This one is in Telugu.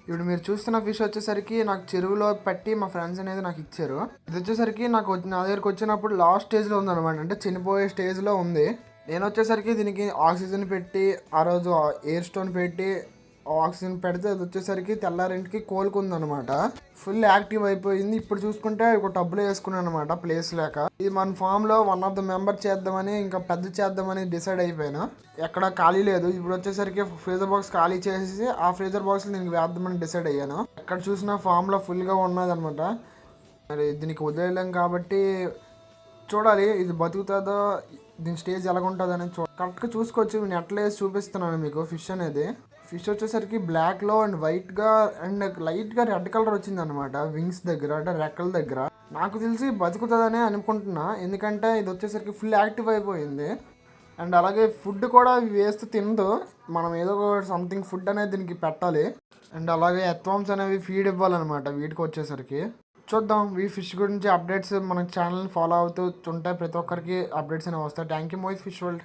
ఇప్పుడు మీరు చూస్తున్న ఫిష్ వచ్చేసరికి నాకు చెరువులో పట్టి మా ఫ్రెండ్స్ అనేది నాకు ఇచ్చారు. ఇది వచ్చేసరికి నా దగ్గరకు వచ్చినప్పుడు లాస్ట్ స్టేజ్లో ఉందన్నమాట, అంటే చనిపోయే స్టేజ్లో ఉంది. నేను వచ్చేసరికి దీనికి ఆక్సిజన్ పెట్టి ఆ రోజు ఎయిర్ స్టోన్ పెట్టి ఆక్సిజన్ పెడితే అది వచ్చేసరికి తెల్లారింటికి కోలుకుందనమాట. ఫుల్ యాక్టివ్ అయిపోయింది. ఇప్పుడు చూసుకుంటే ఒక టబ్లో వేసుకున్నాను అనమాట ప్లేస్ లేక. ఇది మన ఫామ్లో వన్ ఆఫ్ ద మెంబర్ చేద్దామని, ఇంకా పెద్ద చేద్దామని డిసైడ్ అయిపోయాను. ఎక్కడ ఖాళీ లేదు. ఇప్పుడు వచ్చేసరికి ఫ్రీజర్ బాక్స్ ఖాళీ చేసి ఆ ఫ్రీజర్ బాక్స్ నేను వేద్దామని డిసైడ్ అయ్యాను. ఎక్కడ చూసినా ఫామ్లో ఫుల్గా ఉన్నదనమాట. మరి దీనికి వదిలేయలేం కాబట్టి చూడాలి ఇది బతుకుతుందో, దీని స్టేజ్ ఎలాగుంటుంది అనేది కరెక్ట్గా చూసుకోవచ్చు. నేను ఎట్లా వేసి చూపిస్తున్నాను మీకు. ఫిష్ వచ్చేసరికి బ్లాక్లో అండ్ వైట్గా అండ్ లైట్గా రెడ్ కలర్ వచ్చింది అనమాట వింగ్స్ దగ్గర, అంటే రెక్కల దగ్గర. నాకు తెలిసి బతుకుతుందనే అనుకుంటున్నా, ఎందుకంటే ఇది వచ్చేసరికి ఫుల్ యాక్టివ్ అయిపోయింది. అండ్ అలాగే ఫుడ్ కూడా వేస్తూ తినదు. మనం ఏదో ఒక సంథింగ్ ఫుడ్ అనేది దీనికి పెట్టాలి. అండ్ అలాగే ఎత్వామ్స్ అనేవి ఫీడ్ ఇవ్వాలన్నమాట వీటికి వచ్చేసరికి. చూద్దాం ఈ ఫిష్ గురించి అప్డేట్స్ మన ఛానల్ని ఫాలో అవుతూ ఉంటే ప్రతి ఒక్కరికి అప్డేట్స్ అనేవి వస్తాయి. Thank you Mohit fish world.